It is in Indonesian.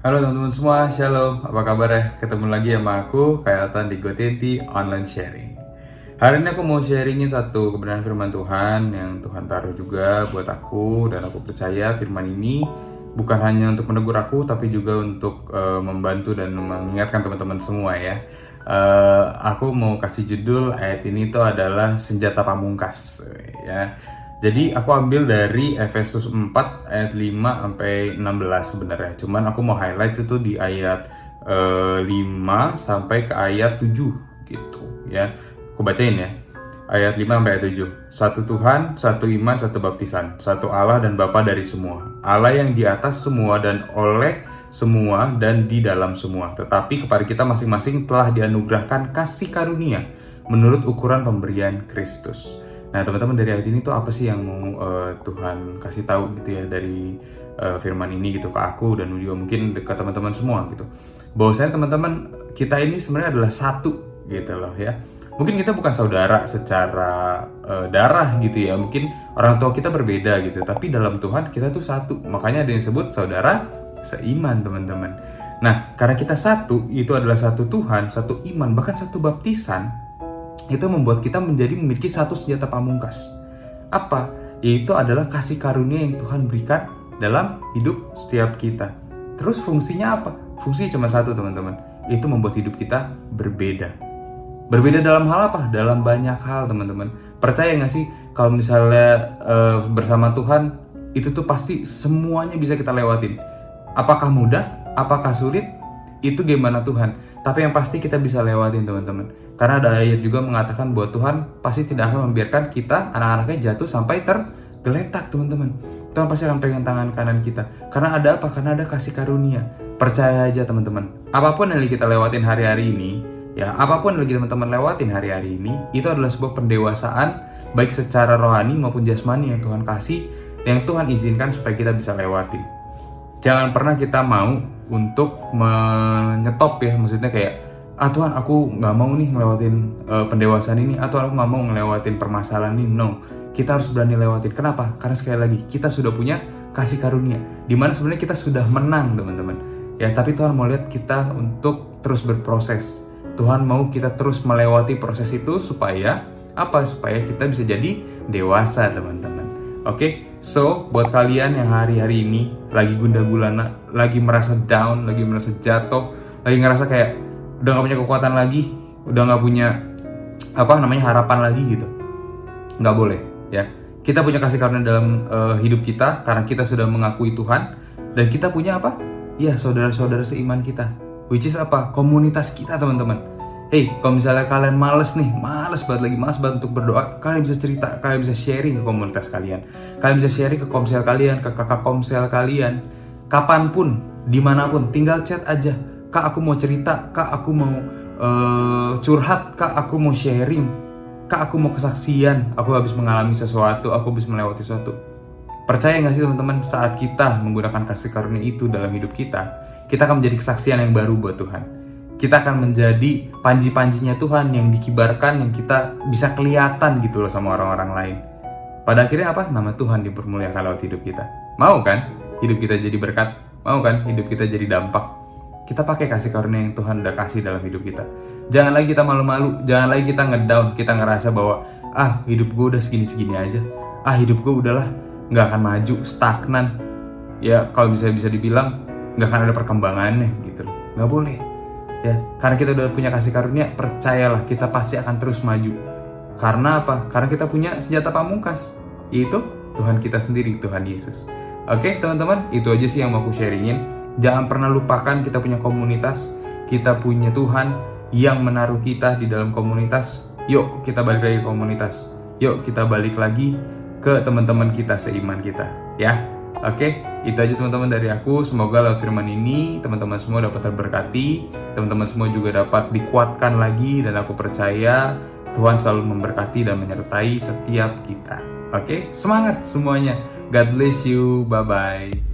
Halo teman-teman semua, Shalom. Apa kabar ya? Ketemu lagi sama aku, Kailatan di GoTT Online Sharing. Hari ini aku mau sharingin satu kebenaran firman Tuhan yang Tuhan taruh juga buat aku, dan aku percaya firman ini bukan hanya untuk menegur aku, tapi juga untuk membantu dan mengingatkan teman-teman semua ya. Aku mau kasih judul ayat ini tuh adalah senjata pamungkas ya. Jadi aku ambil dari Efesus 4 ayat 5 sampai 16 sebenarnya. Cuman aku mau highlight itu di ayat 5 sampai ke ayat 7 gitu ya. Aku bacain ya. Ayat 5 sampai ayat 7. Satu Tuhan, satu iman, satu baptisan, satu Allah dan Bapa dari semua. Allah yang di atas semua dan oleh semua dan di dalam semua. Tetapi kepada kita masing-masing telah dianugerahkan kasih karunia menurut ukuran pemberian Kristus. Nah teman-teman, dari ayat ini tuh apa sih yang mau Tuhan kasih tahu gitu ya dari firman ini gitu ke aku dan juga mungkin ke teman-teman semua gitu. Bahwasanya teman-teman, kita ini sebenarnya adalah satu gitu loh ya. Mungkin kita bukan saudara secara darah gitu ya. Mungkin orang tua kita berbeda gitu. Tapi dalam Tuhan kita tuh satu. Makanya ada yang disebut saudara seiman teman-teman. Nah karena kita satu, itu adalah satu Tuhan, satu iman, bahkan satu baptisan, itu membuat kita memiliki satu senjata pamungkas. Apa? Yaitu adalah kasih karunia yang Tuhan berikan dalam hidup setiap kita. Terus fungsinya apa? Fungsinya cuma satu teman-teman. Itu membuat hidup kita berbeda. Berbeda dalam hal apa? Dalam banyak hal teman-teman. Percaya gak sih kalau misalnya bersama Tuhan, itu tuh pasti semuanya bisa kita lewatin. Apakah mudah? Apakah sulit? Itu gimana Tuhan. Tapi yang pasti kita bisa lewatin teman-teman. Karena ada ayat juga mengatakan bahwa Tuhan pasti tidak akan membiarkan kita, anak-anaknya, jatuh sampai tergeletak teman-teman. Tuhan pasti akan pegang tangan kanan kita. Karena ada apa? Karena ada kasih karunia. Percaya aja teman-teman. Apapun yang kita lewatin hari-hari ini, ya apapun yang teman-teman lewatin hari-hari ini, itu adalah sebuah pendewasaan baik secara rohani maupun jasmani yang Tuhan kasih, yang Tuhan izinkan supaya kita bisa lewatin. Jangan pernah kita mau untuk menyetop ya, maksudnya kayak Tuhan aku nggak mau nih ngelewatin pendewasaan ini, atau aku nggak mau ngelewatin permasalahan ini. No, kita harus berani lewatin. Kenapa? Karena sekali lagi kita sudah punya kasih karunia, dimana sebenarnya kita sudah menang teman-teman ya. Tapi Tuhan mau lihat kita untuk terus berproses. Tuhan mau kita terus melewati proses itu supaya apa? Supaya kita bisa jadi dewasa teman-teman. Oke, so buat kalian yang hari-hari ini lagi gundah gulana, lagi merasa down, lagi merasa jatuh, lagi ngerasa kayak udah gak punya kekuatan lagi, udah gak punya harapan lagi gitu, nggak boleh ya. Kita punya kasih karunia dalam hidup kita karena kita sudah mengakui Tuhan, dan kita punya apa? Ya saudara-saudara seiman kita, which is apa? Komunitas kita teman-teman. Hey, kalau misalnya kalian males banget untuk berdoa, kalian bisa cerita, kalian bisa sharing ke komunitas kalian, kalian bisa sharing ke komsel kalian, ke kakak komsel kalian, kapanpun, dimanapun, tinggal chat aja. Kak aku mau cerita, kak aku mau curhat, kak aku mau sharing, kak aku mau kesaksian, aku habis mengalami sesuatu, aku habis melewati sesuatu. Percaya gak sih teman-teman, saat kita menggunakan kasih karunia itu dalam hidup kita akan menjadi kesaksian yang baru buat Tuhan. Kita akan menjadi panji-panjinya Tuhan yang dikibarkan, yang kita bisa kelihatan gitu loh sama orang-orang lain. Pada akhirnya apa? Nama Tuhan dipermuliakan lewat hidup kita. Mau kan hidup kita jadi berkat? Mau kan hidup kita jadi dampak? Kita pakai kasih karunia yang Tuhan udah kasih dalam hidup kita. Jangan lagi kita malu-malu, jangan lagi kita ngedown, kita ngerasa bahwa hidup gue udah segini-segini aja. Hidup gue udahlah gak akan maju, stagnan. Ya kalau bisa dibilang gak akan ada perkembangannya gitu loh. Gak boleh ya, karena kita udah punya kasih karunia, percayalah kita pasti akan terus maju. Karena apa? Karena kita punya senjata pamungkas, yaitu Tuhan kita sendiri, Tuhan Yesus. Oke teman-teman, itu aja sih yang mau aku sharingin. Jangan pernah lupakan kita punya komunitas, kita punya Tuhan yang menaruh kita di dalam komunitas. Yuk kita balik lagi ke komunitas, yuk kita balik lagi ke teman-teman kita seiman kita ya. Oke, itu aja teman-teman dari aku. Semoga lewat firman ini teman-teman semua dapat terberkati, teman-teman semua juga dapat dikuatkan lagi, dan aku percaya Tuhan selalu memberkati dan menyertai setiap kita. Oke, semangat semuanya. God bless you. Bye-bye.